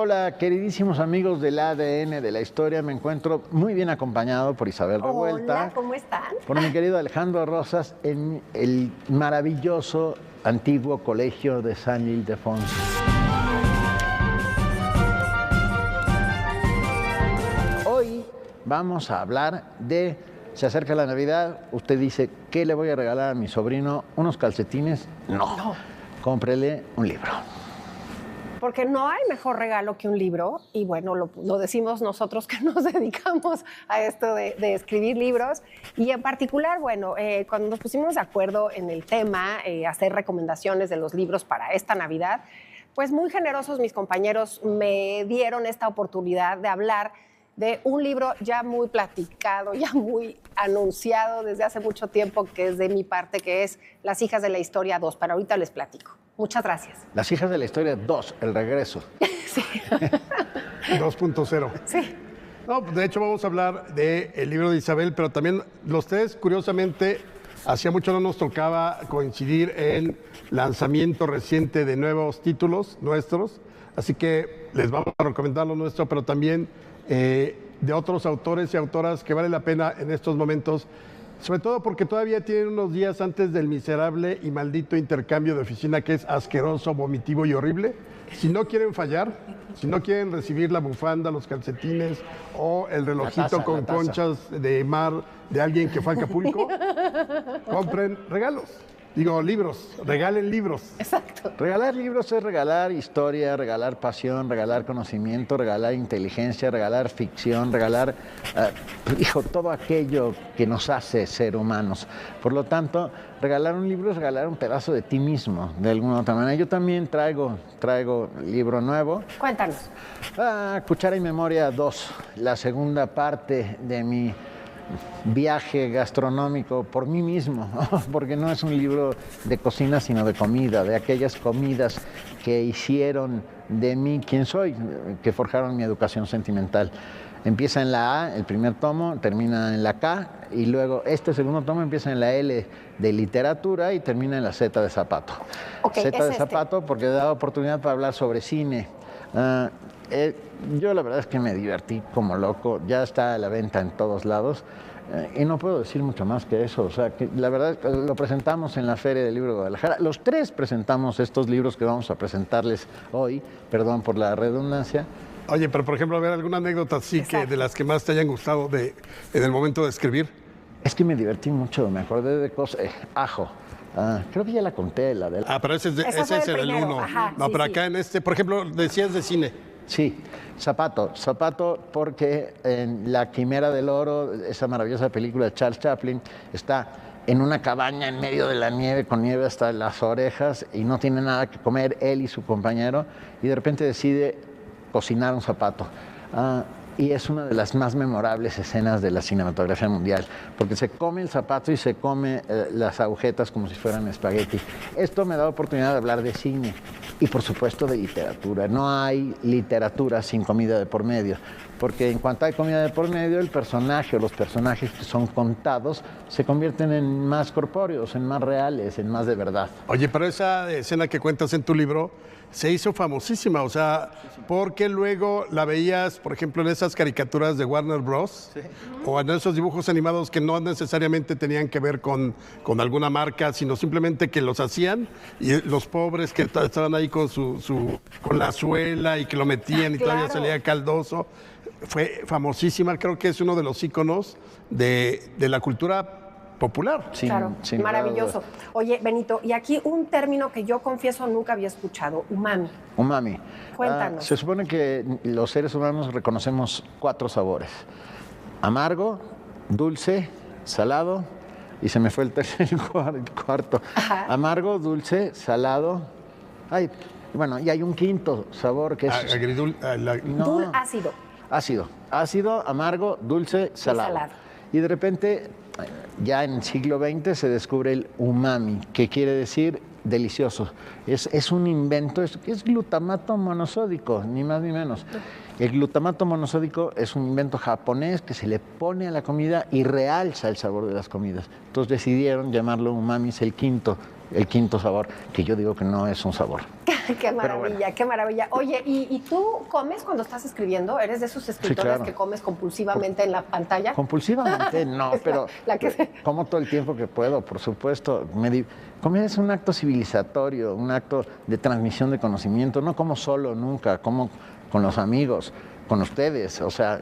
Hola, queridísimos amigos del ADN de la historia. Me encuentro muy bien acompañado por Isabel Revuelta. Hola, ¿cómo están? Por mi querido Alejandro Rosas en el maravilloso antiguo colegio de San Ildefonso. Hoy vamos a hablar de... Se acerca la Navidad, usted dice, ¿qué le voy a regalar a mi sobrino? ¿Unos calcetines? No. Cómprele un libro. Porque no hay mejor regalo que un libro, y bueno, lo decimos nosotros que nos dedicamos a esto de escribir libros, y en particular, bueno, cuando nos pusimos de acuerdo en el tema, hacer recomendaciones de los libros para esta Navidad, pues muy generosos mis compañeros me dieron esta oportunidad de hablar de un libro ya muy platicado, ya muy anunciado desde hace mucho tiempo, que es de mi parte, que es Las hijas de la historia 2, pero ahorita les platico. Muchas gracias. Las hijas de la historia 2, el regreso. Sí. 2.0. Sí. No, de hecho vamos a hablar del libro de Isabel, pero también los tres, curiosamente, hacía mucho no nos tocaba coincidir en lanzamiento reciente de nuevos títulos nuestros, así que les vamos a recomendar lo nuestro, pero también de otros autores y autoras que vale la pena en estos momentos, sobre todo porque todavía tienen unos días antes del miserable y maldito intercambio de oficina que es asqueroso, vomitivo y horrible. Si no quieren fallar, si no quieren recibir la bufanda, los calcetines o el relojito con conchas de mar de alguien que fue a Acapulco, compren regalos. Digo, libros, regalen libros. Exacto. Regalar libros es regalar historia, regalar pasión, regalar conocimiento, regalar inteligencia, regalar ficción, regalar, todo aquello que nos hace ser humanos. Por lo tanto, regalar un libro es regalar un pedazo de ti mismo, de alguna otra manera. Yo también traigo libro nuevo. Cuéntanos. Cuchara y Memoria 2, la segunda parte de mi viaje gastronómico por mí mismo, porque no es un libro de cocina, sino de comida, de aquellas comidas que hicieron de mí quien soy, que forjaron mi educación sentimental. Empieza en la A, el primer tomo, termina en la K, y luego este segundo tomo empieza en la L de literatura y termina en la Z de zapato. Okay, Z de zapato porque he dado oportunidad para hablar sobre cine. Yo la verdad es que me divertí como loco, ya está a la venta en todos lados y no puedo decir mucho más que eso. O sea, que la verdad lo presentamos en la Feria del Libro de Guadalajara. Los tres presentamos estos libros que vamos a presentarles hoy, perdón por la redundancia. Oye, pero por ejemplo, a ver, alguna anécdota así que de las que más te hayan gustado en el momento de escribir. Es que me divertí mucho, me acordé de cosas. Ajo. Creo que ya la conté, la de... pero ese es el 1. No, sí, pero acá en este, por ejemplo, decías de cine. Sí, Zapato porque en La Quimera del Oro, esa maravillosa película de Charles Chaplin, está en una cabaña en medio de la nieve, con nieve hasta las orejas, y no tiene nada que comer él y su compañero, y de repente decide cocinar un zapato. Y es una de las más memorables escenas de la cinematografía mundial, porque se come el zapato y se come las agujetas como si fueran espagueti. Esto me da oportunidad de hablar de cine y, por supuesto, de literatura. No hay literatura sin comida de por medio, porque en cuanto hay comida de por medio, el personaje o los personajes que son contados se convierten en más corpóreos, en más reales, en más de verdad. Oye, pero esa escena que cuentas en tu libro se hizo famosísima, o sea, porque luego la veías, por ejemplo, en esas caricaturas de Warner Bros. Sí. O en esos dibujos animados que no necesariamente tenían que ver con alguna marca, sino simplemente que los hacían y los pobres que estaban ahí con con la suela y que lo metían y todavía salía caldoso. Fue famosísima, creo que es uno de los íconos de la cultura popular. Sí, claro, maravilloso. Oye, Benito, y aquí un término que yo confieso nunca había escuchado, umami. Umami. Cuéntanos. Se supone que los seres humanos reconocemos 4 sabores: amargo, dulce, salado, y se me fue el tercer cuarto. Ajá. Amargo, dulce, salado. Y hay un quinto sabor que es... Ácido. Ácido, amargo, dulce, salado. Y de repente, ya en el siglo XX se descubre el umami, que quiere decir delicioso. Es un invento, es glutamato monosódico, ni más ni menos. El glutamato monosódico es un invento japonés que se le pone a la comida y realza el sabor de las comidas. Entonces decidieron llamarlo umami, es el quinto el quinto sabor, que yo digo que no es un sabor. Qué maravilla, bueno. Qué maravilla. Oye, ¿y tú comes cuando estás escribiendo? ¿Eres de esos escritores sí, claro. que comes compulsivamente en la pantalla? Compulsivamente, no, pero como todo el tiempo que puedo, por supuesto. Comer es un acto civilizatorio, un acto de transmisión de conocimiento. No como solo, nunca, como con los amigos, con ustedes. O sea,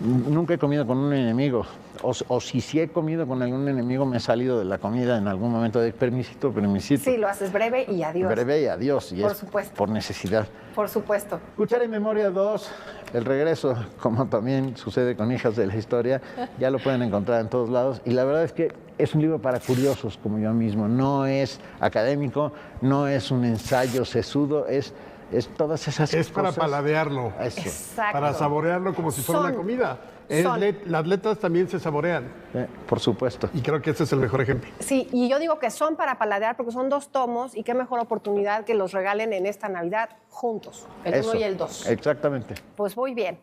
nunca he comido con un enemigo. O si he comido con algún enemigo, me he salido de la comida en algún momento de permisito. Sí, lo haces breve y adiós. Breve y adiós. Y por supuesto. Por necesidad. Por supuesto. Cuchara y Memoria 2, el regreso, como también sucede con Hijas de la Historia, ya lo pueden encontrar en todos lados. Y la verdad es que es un libro para curiosos como yo mismo. No es académico, no es un ensayo sesudo, es todas esas cosas. Es para paladearlo. Exacto. Para saborearlo como si fuera una comida. Las letras también se saborean. Por supuesto. Y creo que ese es el mejor ejemplo. Sí, y yo digo que son para paladear porque son 2 tomos y qué mejor oportunidad que los regalen en esta Navidad juntos, el 1 y el 2. Exactamente. Pues muy bien.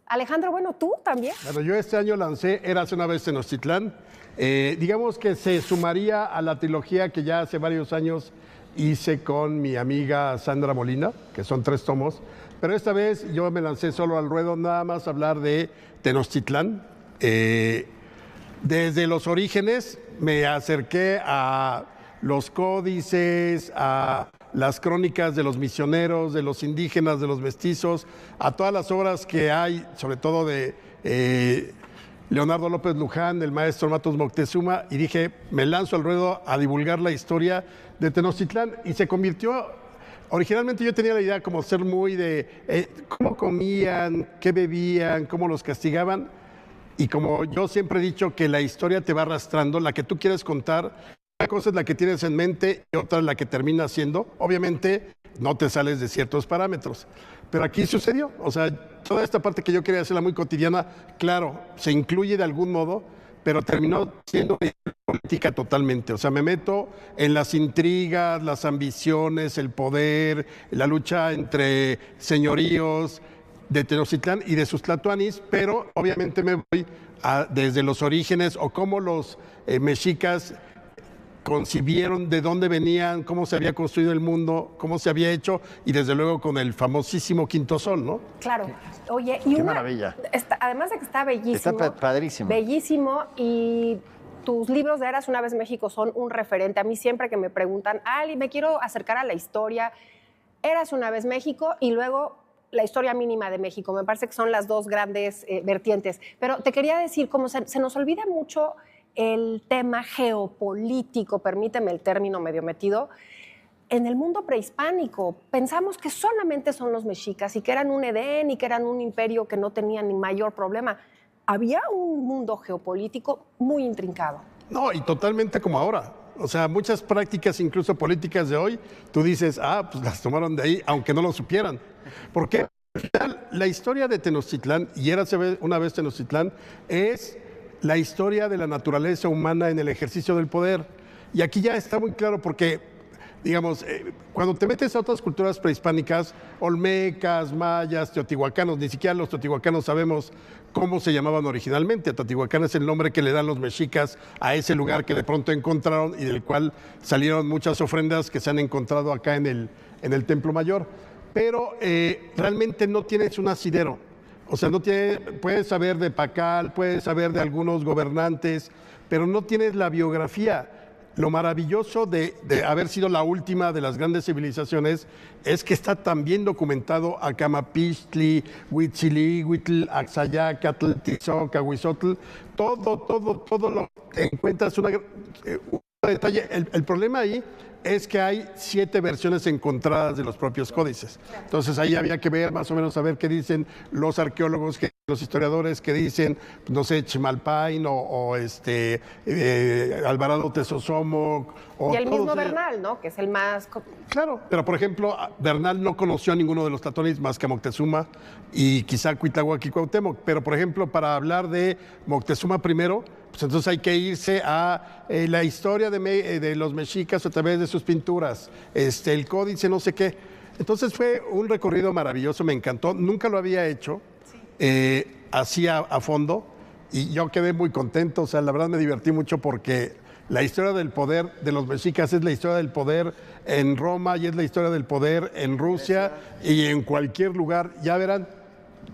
Alejandro, bueno, ¿tú también? Bueno, yo este año lancé Érase una vez Tenochtitlán. Digamos que se sumaría a la trilogía que ya hace varios años hice con mi amiga Sandra Molina, que son 3 tomos. Pero esta vez yo me lancé solo al ruedo, nada más a hablar de Tenochtitlán. Desde los orígenes me acerqué a los códices, a las crónicas de los misioneros, de los indígenas, de los mestizos, a todas las obras que hay, sobre todo de Leonardo López Luján, del maestro Matos Moctezuma, y dije, me lanzo al ruedo a divulgar la historia de Tenochtitlán, y se convirtió. Originalmente yo tenía la idea como ser muy de cómo comían, qué bebían, cómo los castigaban. Y como yo siempre he dicho que la historia te va arrastrando, la que tú quieres contar, una cosa es la que tienes en mente y otra es la que termina siendo. Obviamente no te sales de ciertos parámetros. Pero aquí sucedió. O sea, toda esta parte que yo quería hacerla muy cotidiana, claro, se incluye de algún modo, pero terminó siendo política totalmente. O sea, me meto en las intrigas, las ambiciones, el poder, la lucha entre señoríos de Tenochtitlán y de sus tlatoanis, pero obviamente me voy desde los orígenes o cómo los mexicas concibieron, de dónde venían, cómo se había construido el mundo, cómo se había hecho, y desde luego con el famosísimo Quinto Sol, ¿no? Claro. Oye, y qué maravilla. Además de que está bellísimo. Está padrísimo. Bellísimo, y tus libros de Érase una vez México son un referente. A mí siempre que me preguntan, Ali, me quiero acercar a la historia, Érase una vez México y luego la historia mínima de México. Me parece que son las 2 grandes vertientes. Pero te quería decir, como se nos olvida mucho el tema geopolítico, permíteme el término medio metido, en el mundo prehispánico. Pensamos que solamente son los mexicas y que eran un Edén y que eran un imperio que no tenía ni mayor problema. Había un mundo geopolítico muy intrincado. No, y totalmente como ahora. O sea, muchas prácticas, incluso políticas de hoy, tú dices, pues las tomaron de ahí, aunque no lo supieran. ¿Por qué? La historia de Tenochtitlán, y Érase una vez Tenochtitlán, es la historia de la naturaleza humana en el ejercicio del poder. Y aquí ya está muy claro porque, digamos, cuando te metes a otras culturas prehispánicas, olmecas, mayas, teotihuacanos, ni siquiera los teotihuacanos sabemos cómo se llamaban originalmente. Teotihuacán es el nombre que le dan los mexicas a ese lugar que de pronto encontraron y del cual salieron muchas ofrendas que se han encontrado acá en el Templo Mayor. Pero realmente no tienes un asidero. O sea, puedes saber de Pacal, puedes saber de algunos gobernantes, pero no tienes la biografía. Lo maravilloso de haber sido la última de las grandes civilizaciones es que está tan bien documentado Acamapixtli, Huitzilihuitl, Axayacatl, Tizoc, Ahuizotl, todo lo encuentras un detalle. El problema ahí es que hay 7 versiones encontradas de los propios códices. Entonces ahí había que ver más o menos a ver qué dicen los arqueólogos, los historiadores, que dicen, no sé, Chimalpain o Alvarado Tezosomoc. Y el mismo Bernal, ¿no? Que es el más... Claro, pero por ejemplo, Bernal no conoció a ninguno de los tlatoanis más que a Moctezuma y quizá Cuitláhuac y Cuauhtémoc. Pero por ejemplo, para hablar de Moctezuma primero, pues entonces hay que irse a la historia de los mexicas a través de sus pinturas, el códice, no sé qué. Entonces fue un recorrido maravilloso, me encantó, nunca lo había hecho, así a fondo, y yo quedé muy contento. O sea, la verdad me divertí mucho porque la historia del poder de los mexicas es la historia del poder en Roma y es la historia del poder en Rusia y en cualquier lugar. Ya verán,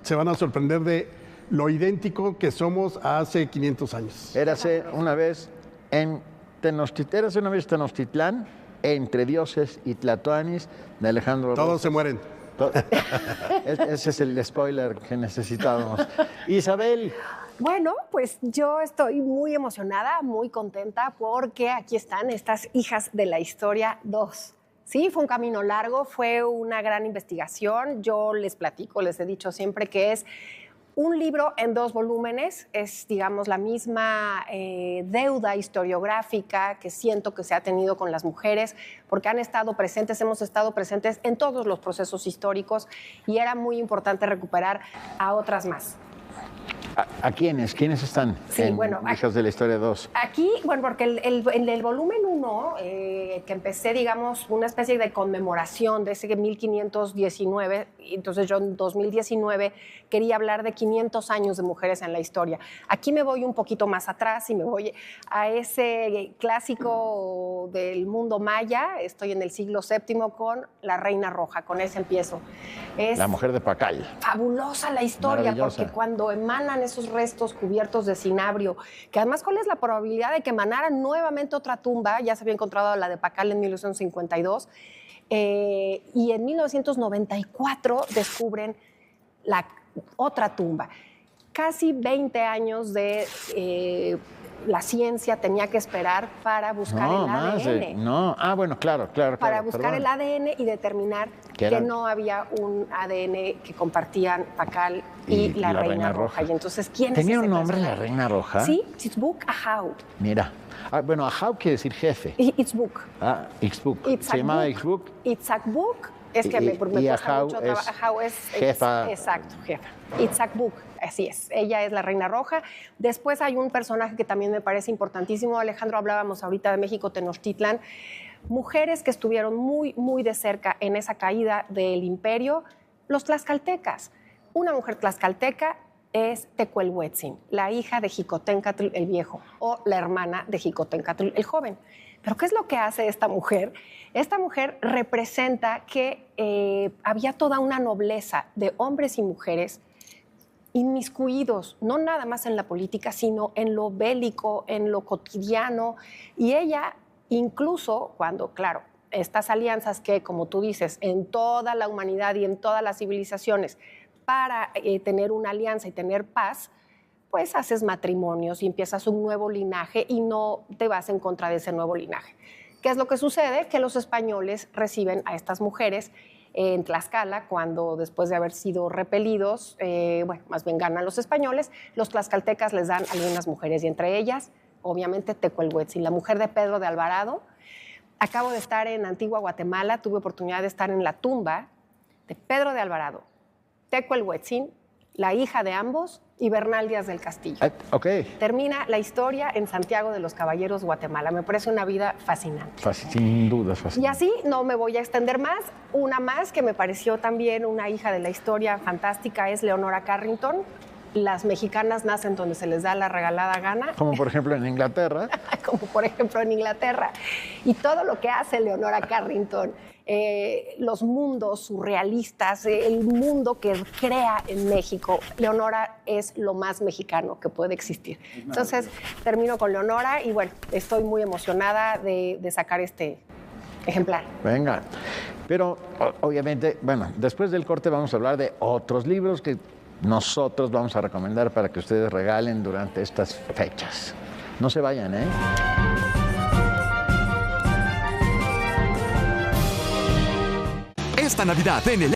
se van a sorprender de lo idéntico que somos hace 500 años. Érase una vez en Tenochtitlán, entre dioses y tlatoanis de Alejandro Todos Rojas. se mueren. Ese es el spoiler que necesitábamos. Isabel, Bueno, pues yo estoy muy emocionada, muy contenta porque aquí están estas hijas de la historia 2. Sí, fue un camino largo, fue una gran investigación. Yo les platico, les he dicho siempre que es un libro en 2 volúmenes, es, digamos, la misma deuda historiográfica que siento que se ha tenido con las mujeres, porque han estado presentes, hemos estado presentes en todos los procesos históricos y era muy importante recuperar a otras más. ¿a quiénes? ¿Quiénes están Sí, en bueno, Hijas de la Historia 2? Aquí, bueno, porque en el volumen 1, que empecé, digamos, una especie de conmemoración de ese 1519, entonces yo en 2019 quería hablar de 500 años de mujeres en la historia. Aquí me voy un poquito más atrás y me voy a ese clásico del mundo maya. Estoy en el siglo VII con la Reina Roja, con ese empiezo. Es La mujer de Pacal. fabulosa la historia, Maravillosa. porque cuando emanan esos restos cubiertos de cinabrio, que además, ¿cuál es la probabilidad de que emanaran nuevamente otra tumba? Ya se había encontrado la de Pacal en 1952, y en 1994 descubren la otra tumba. Casi 20 años de la ciencia tenía que esperar para buscar el ADN. Bueno, claro. Para buscar el ADN y determinar Que que no había un ADN que compartían Pacal y la Reina Roja. Y entonces, ¿quién ¿Tenía es ese un nombre la personaje? Reina Roja? Sí, Itzbuk Ahau. Mira. Bueno, Ahau quiere decir jefe. Itzbuk. Ixbuk. Itzhak Se llamaba Buk. Ixbuk. Itzhak Buk. Es que me Y cuesta Ahau mucho es trabajo. Ahau es jefa. Exacto, jefa. Itzhak Buk. Así es, ella es la Reina Roja. Después hay un personaje que también me parece importantísimo. Alejandro, hablábamos ahorita de México, Tenochtitlán. Mujeres que estuvieron muy, muy de cerca en esa caída del imperio, los tlaxcaltecas. Una mujer tlaxcalteca es Tecuelhuetzin, la hija de Jicotencatl el Viejo o la hermana de Jicotencatl el Joven. Pero ¿qué es lo que hace esta mujer? Esta mujer representa que había toda una nobleza de hombres y mujeres inmiscuidos, no nada más en la política, sino en lo bélico, en lo cotidiano. Y ella, incluso cuando, claro, estas alianzas que, como tú dices, en toda la humanidad y en todas las civilizaciones, para tener una alianza y tener paz, pues haces matrimonios y empiezas un nuevo linaje y no te vas en contra de ese nuevo linaje. ¿Qué es lo que sucede? Que los españoles reciben a estas mujeres en Tlaxcala, cuando después de haber sido repelidos, más bien ganan los españoles, los tlaxcaltecas les dan algunas mujeres y entre ellas, obviamente, Tecuelhuetzin, la mujer de Pedro de Alvarado. Acabo de estar en Antigua Guatemala, tuve oportunidad de estar en la tumba de Pedro de Alvarado, Tecuelhuetzin, la hija de ambos, y Bernal Díaz del Castillo. Ok. Termina la historia en Santiago de los Caballeros, Guatemala. Me parece una vida fascinante. Sin duda, Y fascinante. así no me voy a extender más. Una más que me pareció también una hija de la historia fantástica es Leonora Carrington. Las mexicanas nacen donde se les da la regalada gana, Como por ejemplo en Inglaterra. como por ejemplo en Inglaterra. Y todo lo que hace Leonora Carrington, los mundos surrealistas, el mundo que crea en México, Leonora es lo más mexicano que puede existir. Entonces, termino con Leonora y bueno, estoy muy emocionada de sacar este ejemplar. Venga. Pero obviamente, bueno, después del corte vamos a hablar de otros libros que nosotros vamos a recomendar para que ustedes regalen durante estas fechas. No se vayan, ¿eh? Esta Navidad en el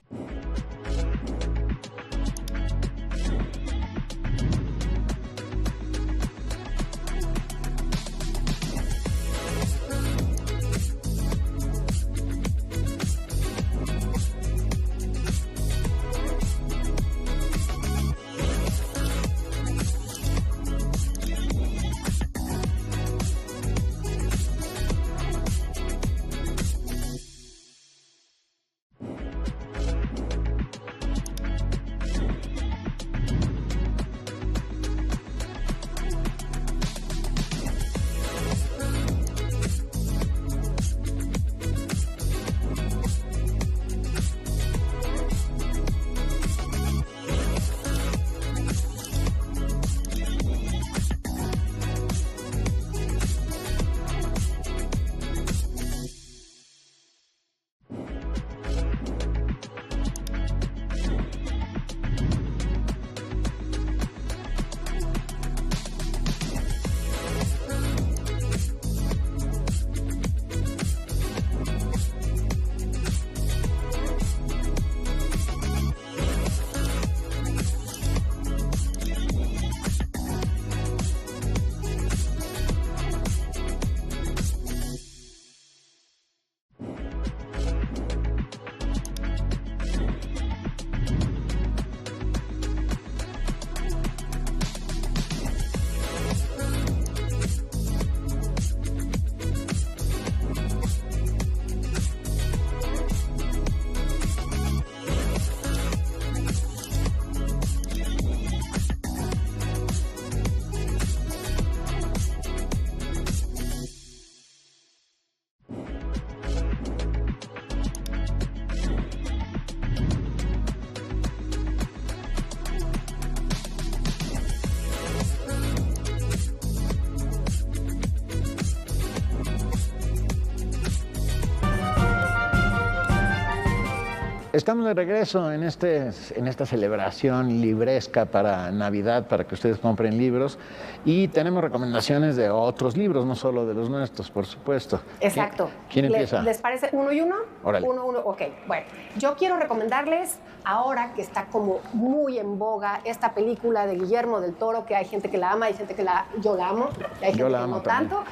Estamos de regreso en esta celebración libresca para Navidad, para que ustedes compren libros. Y tenemos recomendaciones de otros libros, no solo de los nuestros, por supuesto. Exacto. ¿Quién empieza? ¿Les parece uno y uno? Órale. Uno, ok. Bueno, yo quiero recomendarles, ahora que está como muy en boga, esta película de Guillermo del Toro, que hay gente que la ama, hay gente que yo la amo, y hay gente Yo la que amo no también. tanto.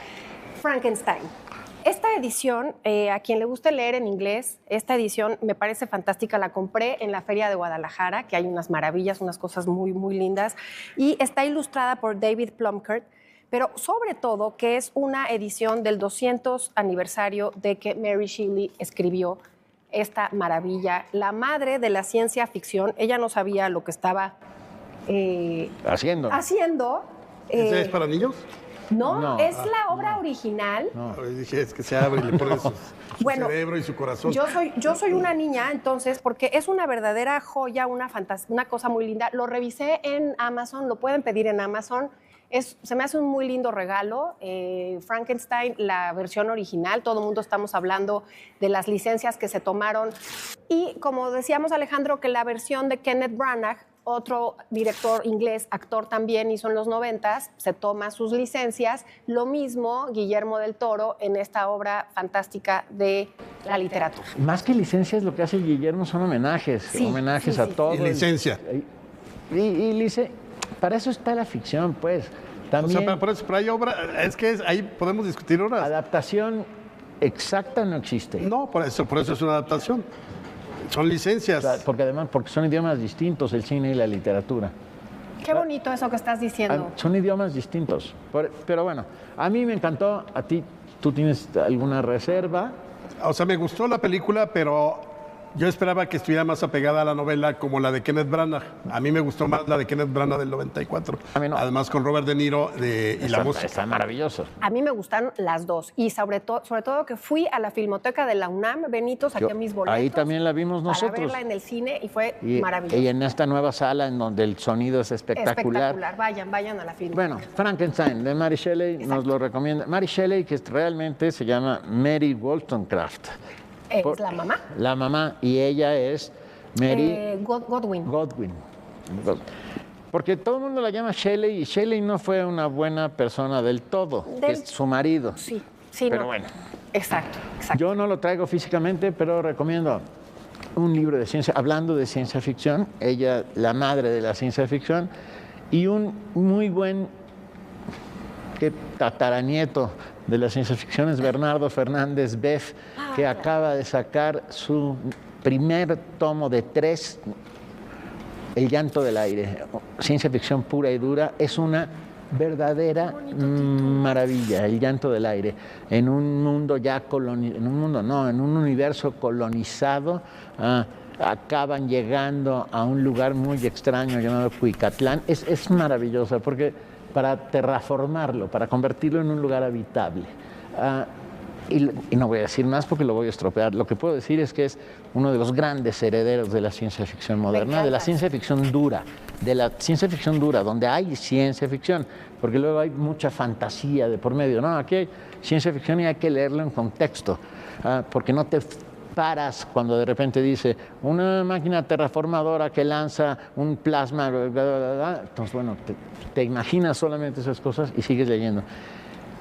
Frankenstein. Esta edición, a quien le guste leer en inglés, esta edición me parece fantástica. La compré en la Feria de Guadalajara, que hay unas maravillas, unas cosas muy, muy lindas. Y está ilustrada por David Plumkert, pero sobre todo que es una edición del 200 aniversario de que Mary Shelley escribió esta maravilla. La madre de la ciencia ficción, ella no sabía lo que estaba Haciendo. ¿Ese es para niños? No, es la obra original. Dije, es que se abre y le pone su Bueno, cerebro y su corazón. Yo soy una niña, entonces, porque es una verdadera joya, una cosa muy linda. Lo revisé en Amazon, lo pueden pedir en Amazon. Se me hace un muy lindo regalo. Frankenstein, la versión original, todo el mundo estamos hablando de las licencias que se tomaron. Y como decíamos, Alejandro, que la versión de Kenneth Branagh, otro director inglés, actor también, hizo en los 90s, se toma sus licencias. Lo mismo Guillermo del Toro en esta obra fantástica de la literatura. Más que licencias, lo que hace Guillermo son homenajes. Sí, homenajes sí, a sí. todo. Y licencia. Para eso está la ficción, pues. O También sea, pero hay obra, ahí podemos discutir horas. adaptación exacta no existe. No, por eso es una adaptación. Son licencias. O sea, porque son idiomas distintos, el cine y la literatura. Qué bonito eso que estás diciendo. Son idiomas distintos. Pero bueno, a mí me encantó. A ti, ¿tú tienes alguna reserva? O sea, me gustó la película, pero yo esperaba que estuviera más apegada a la novela como la de Kenneth Branagh. A mí me gustó más la de Kenneth Branagh del 94. A mí no. Además con Robert De Niro y la música. Está maravilloso. A mí me gustaron las dos y sobre todo que fui a la Filmoteca de la UNAM, Benito, saqué mis boletos. Ahí también la vimos nosotros. Para verla en el cine y fue Y maravilloso. en esta nueva sala en donde el sonido es espectacular. Vayan a la Filmoteca. Bueno, Frankenstein de Mary Shelley nos lo recomienda. Mary Shelley, que realmente se llama Mary Wollstonecraft. Es la mamá. La mamá, y ella es Mary Godwin. Godwin. Porque todo el mundo la llama Shelley y Shelley no fue una buena persona del todo, que es su marido. Sí, Pero no. bueno. Exacto. Yo no lo traigo físicamente, pero recomiendo un libro de ciencia, hablando de ciencia ficción, ella, la madre de la ciencia ficción, y un muy buen tataranieto de la ciencia ficción es Bernardo Fernández Beff, que acaba de sacar su primer tomo de 3, El llanto del aire, ciencia ficción pura y dura. Es una verdadera maravilla, El llanto del aire, en un mundo en un universo colonizado. Acaban llegando a un lugar muy extraño llamado Cuicatlán. Es maravillosa porque para terraformarlo, para convertirlo en un lugar habitable. Y no voy a decir más porque lo voy a estropear. Lo que puedo decir es que es uno de los grandes herederos de la ciencia ficción moderna, de la ciencia ficción dura, donde hay ciencia ficción, porque luego hay mucha fantasía de por medio. No, aquí hay ciencia ficción y hay que leerlo en contexto, porque no te paras cuando de repente dice una máquina terraformadora que lanza un plasma, entonces bueno, te imaginas solamente esas cosas y sigues leyendo.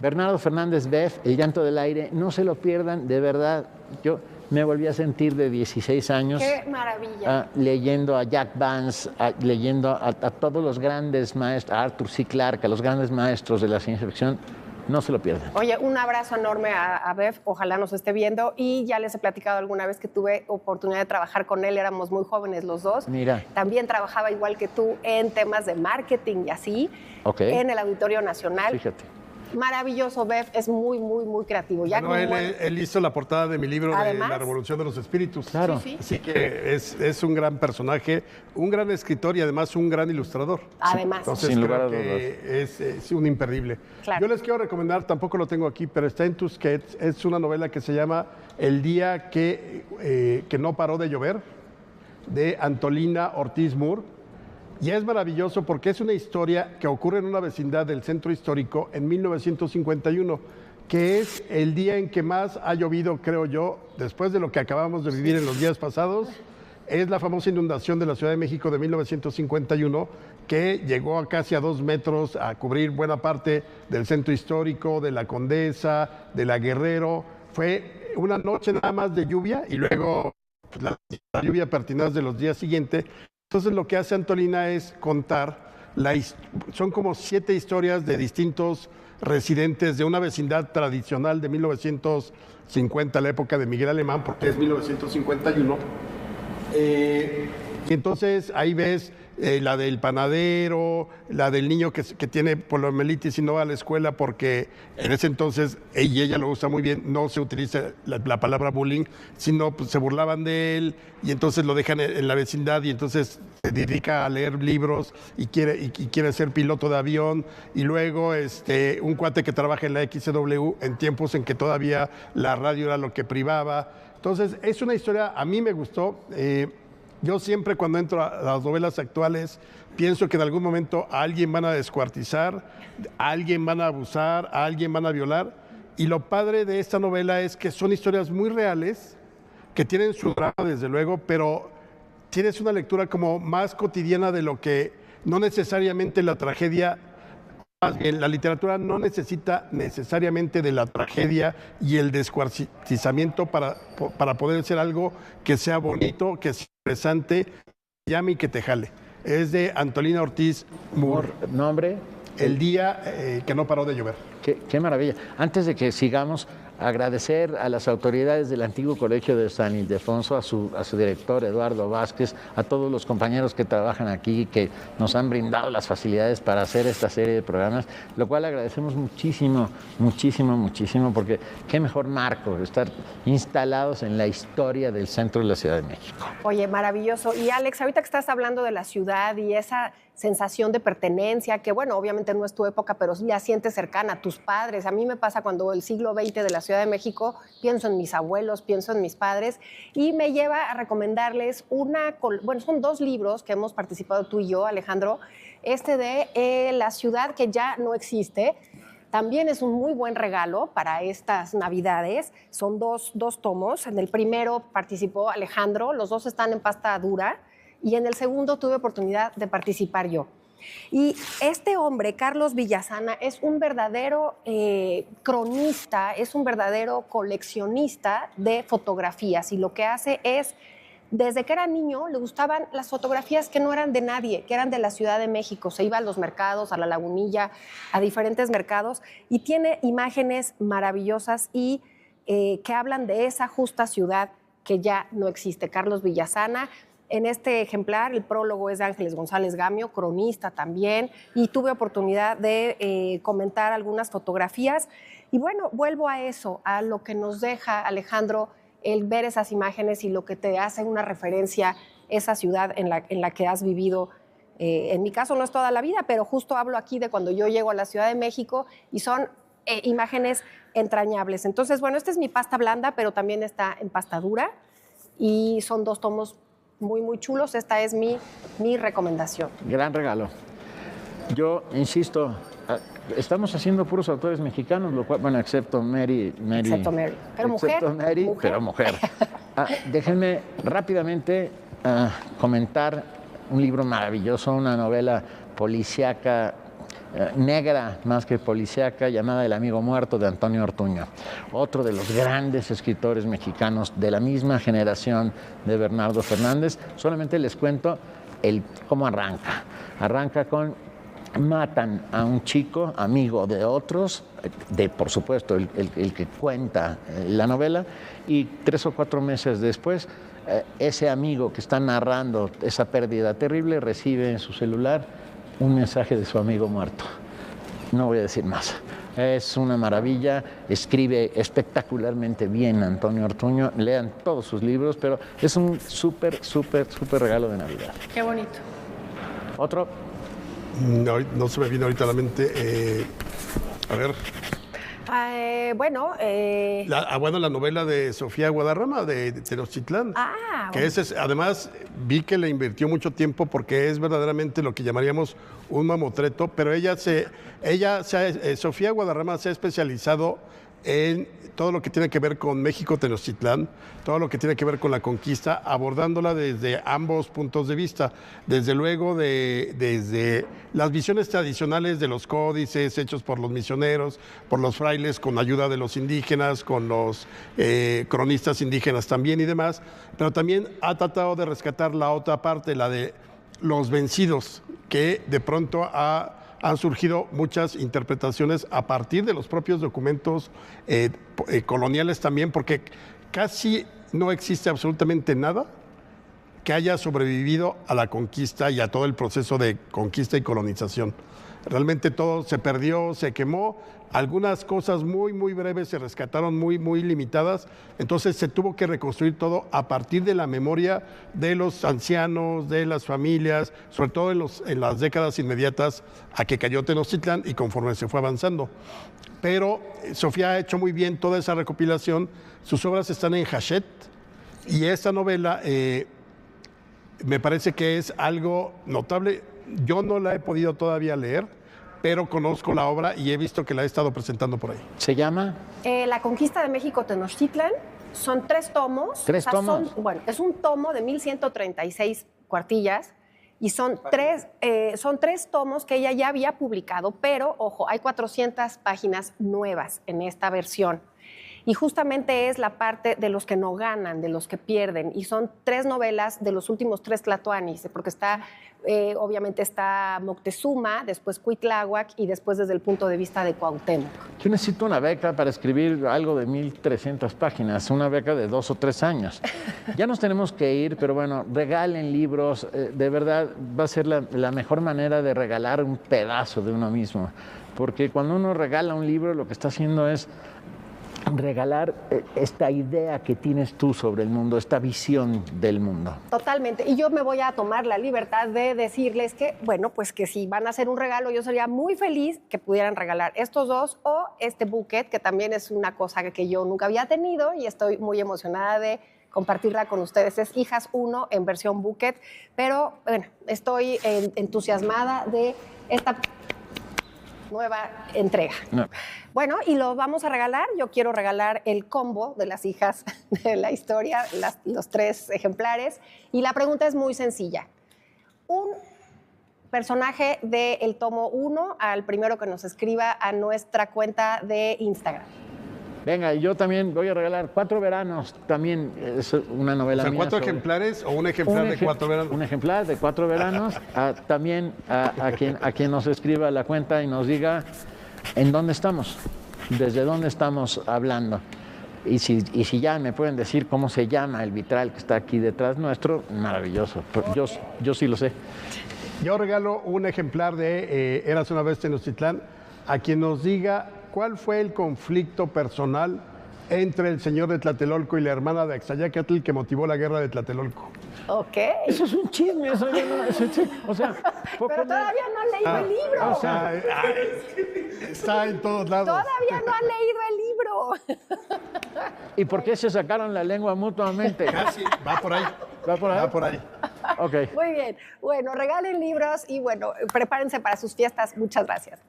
Bernardo Fernández Beff, El llanto del aire, no se lo pierdan, de verdad. Yo me volví a sentir de 16 años. ¡Qué maravilla! Leyendo a Jack Vance, leyendo a todos los grandes maestros, a Arthur C. Clarke, a los grandes maestros de la ciencia ficción. No se lo pierdan. Oye, un abrazo enorme a Bev, ojalá nos esté viendo, y ya les he platicado alguna vez que tuve oportunidad de trabajar con él, éramos muy jóvenes los dos. Mira. También trabajaba igual que tú en temas de marketing y así, en el Auditorio Nacional. Fíjate. Maravilloso, Bev, es muy, muy, muy creativo. Ya Bueno, él hizo la portada de mi libro Además, de La Revolución de los Espíritus. Claro. Sí, sí. Así que es un gran personaje, un gran escritor y además un gran ilustrador. Además. Entonces Sin lugar a creo que es un imperdible. Claro. Yo les quiero recomendar, tampoco lo tengo aquí, pero está en Tusquets, es una novela que se llama El día que no paró de llover, de Antolina Ortiz Moore. Y es maravilloso porque es una historia que ocurre en una vecindad del centro histórico en 1951, que es el día en que más ha llovido, creo yo, después de lo que acabamos de vivir en los días pasados. es la famosa inundación de la Ciudad de México de 1951, que llegó a casi a 2 metros a cubrir buena parte del centro histórico, de la Condesa, de la Guerrero. Fue una noche nada más de lluvia y luego pues, la lluvia pertinaz de los días siguientes. Entonces lo que hace Antolina es contar, son como 7 historias de distintos residentes de una vecindad tradicional de 1950, la época de Miguel Alemán, porque es 1951. Y entonces ahí ves la del panadero, la del niño que tiene poliomielitis y no va a la escuela porque en ese entonces, y ella lo usa muy bien, no se utiliza la palabra bullying, sino pues, se burlaban de él y entonces lo dejan en la vecindad y entonces se dedica a leer libros y quiere ser piloto de avión. Y luego un cuate que trabaja en la XW en tiempos en que todavía la radio era lo que privaba. Entonces es una historia, a mí me gustó. Yo siempre cuando entro a las novelas actuales pienso que en algún momento a alguien van a descuartizar, a alguien van a abusar, a alguien van a violar. Y lo padre de esta novela es que son historias muy reales, que tienen su drama desde luego, pero tienes una lectura como más cotidiana de lo que no necesariamente la tragedia. Más bien, la literatura no necesita necesariamente de la tragedia y el descuartizamiento para poder ser algo que sea bonito, que sea interesante, que llame y que te jale. Es de Antolina Ortiz Moore. ¿Nombre? El día que no paró de llover. Qué maravilla. Antes de que sigamos, agradecer a las autoridades del antiguo Colegio de San Ildefonso, a su director Eduardo Vázquez, a todos los compañeros que trabajan aquí, que nos han brindado las facilidades para hacer esta serie de programas, lo cual agradecemos muchísimo, muchísimo, muchísimo, porque qué mejor marco estar instalados en la historia del centro de la Ciudad de México. Oye, maravilloso. Y Alex, ahorita que estás hablando de la ciudad y esa sensación de pertenencia, que bueno, obviamente no es tu época, pero sí la sientes cercana a tus padres. A mí me pasa cuando el siglo XX de la Ciudad de México, pienso en mis abuelos, pienso en mis padres, y me lleva a recomendarles son 2 libros que hemos participado tú y yo, Alejandro. De La ciudad que ya no existe, también es un muy buen regalo para estas Navidades. Son dos tomos. En el primero participó Alejandro, los 2 están en pasta dura, y en el segundo tuve oportunidad de participar yo. Y este hombre, Carlos Villasana, es un verdadero cronista, es un verdadero coleccionista de fotografías, y lo que hace es, desde que era niño, le gustaban las fotografías que no eran de nadie, que eran de la Ciudad de México. Se iba a los mercados, a la Lagunilla, a diferentes mercados, y tiene imágenes maravillosas y que hablan de esa justa ciudad que ya no existe. Carlos Villasana. En este ejemplar, el prólogo es de Ángeles González Gamio, cronista también, y tuve oportunidad de comentar algunas fotografías. Y bueno, vuelvo a eso, a lo que nos deja, Alejandro, el ver esas imágenes y lo que te hace una referencia esa ciudad en la que has vivido. En mi caso no es toda la vida, pero justo hablo aquí de cuando yo llego a la Ciudad de México y son imágenes entrañables. Entonces, bueno, esta es mi pasta blanda, pero también está en pasta dura y son 2 tomos muy, muy chulos. Esta es mi recomendación. Gran regalo. Yo insisto, estamos haciendo puros autores mexicanos, lo cual, bueno, excepto Mary. Excepto Mary. Pero mujer. Mary, pero mujer. Déjenme rápidamente comentar un libro maravilloso, una novela policíaca, negra más que policíaca, llamada El amigo muerto, de Antonio Ortuño, otro de los grandes escritores mexicanos de la misma generación de Bernardo Fernández. Solamente les cuento cómo arranca. Arranca con: matan a un chico, amigo de otros, por supuesto, el que cuenta la novela, y 3 o 4 meses después, ese amigo que está narrando esa pérdida terrible recibe en su celular un mensaje de su amigo muerto. No voy a decir más. Es una maravilla, escribe espectacularmente bien Antonio Ortuño, lean todos sus libros, pero es un súper regalo de Navidad. Qué bonito. ¿Otro? No se me viene ahorita a la mente. A ver. Bueno, la novela de Sofía Guadarrama, de Tenochtitlán. Que además vi que le invirtió mucho tiempo porque es verdaderamente lo que llamaríamos un mamotreto, pero Sofía Guadarrama se ha especializado en todo lo que tiene que ver con México Tenochtitlán, todo lo que tiene que ver con la conquista, abordándola desde ambos puntos de vista. Desde luego, desde las visiones tradicionales de los códices hechos por los misioneros, por los frailes, con ayuda de los indígenas, con los cronistas indígenas también y demás, pero también ha tratado de rescatar la otra parte, la de los vencidos, que de pronto han surgido muchas interpretaciones a partir de los propios documentos coloniales también, porque casi no existe absolutamente nada que haya sobrevivido a la conquista y a todo el proceso de conquista y colonización. Realmente todo se perdió, se quemó. Algunas cosas muy, muy breves se rescataron, muy, muy limitadas. Entonces se tuvo que reconstruir todo a partir de la memoria de los ancianos, de las familias, sobre todo en las décadas inmediatas a que cayó Tenochtitlán y conforme se fue avanzando. Pero Sofía ha hecho muy bien toda esa recopilación. Sus obras están en Hachette y esta novela me parece que es algo notable. Yo no la he podido todavía leer, pero conozco la obra y he visto que la he estado presentando por ahí. ¿Se llama? La conquista de México Tenochtitlan. Son 3 tomos. ¿3 tomos? Bueno, es un tomo de 1136 cuartillas y son tres tomos que ella ya había publicado, pero, ojo, hay 400 páginas nuevas en esta versión. Y justamente es la parte de los que no ganan, de los que pierden. Y son 3 novelas de los últimos 3 tlatoanis, porque obviamente está Moctezuma, después Cuitláhuac y después desde el punto de vista de Cuauhtémoc. Yo necesito una beca para escribir algo de 1300 páginas, una beca de 2 o 3 años. Ya nos tenemos que ir, pero bueno, regalen libros. De verdad, va a ser la mejor manera de regalar un pedazo de uno mismo. Porque cuando uno regala un libro, lo que está haciendo es regalar esta idea que tienes tú sobre el mundo, esta visión del mundo. Totalmente. Y yo me voy a tomar la libertad de decirles que, bueno, pues que si van a hacer un regalo, yo sería muy feliz que pudieran regalar estos 2 o este bucket, que también es una cosa que yo nunca había tenido y estoy muy emocionada de compartirla con ustedes. Es Hijas 1 en versión bucket, pero bueno, estoy entusiasmada de esta nueva entrega. No. Bueno, y lo vamos a regalar. Yo quiero regalar el combo de las hijas de la historia, los 3 ejemplares. Y la pregunta es muy sencilla. Un personaje del tomo 1 al primero que nos escriba a nuestra cuenta de Instagram. Venga, yo también voy a regalar 4 veranos, también es una novela mía. 4 ejemplares o un ejemplar de 4 veranos. Un ejemplar de 4 veranos, también a quien nos escriba a la cuenta y nos diga en dónde estamos, desde dónde estamos hablando. Y si ya me pueden decir cómo se llama el vitral que está aquí detrás nuestro, maravilloso. Yo sí lo sé. Yo regalo un ejemplar de Érase una vez Tenochtitlán a quien nos diga cuál fue el conflicto personal entre el señor de Tlatelolco y la hermana de Axayácatl que motivó la guerra de Tlatelolco. Ok. Eso es un chisme, eso yo no, o sea, pero todavía no han leído el libro. O sea, está en todos lados. Todavía no han leído el libro. ¿Y por qué se sacaron la lengua mutuamente? Casi, va por ahí. ¿Va por ahí? Va por ahí. Ok. Muy bien. Bueno, regalen libros y bueno, prepárense para sus fiestas. Muchas gracias.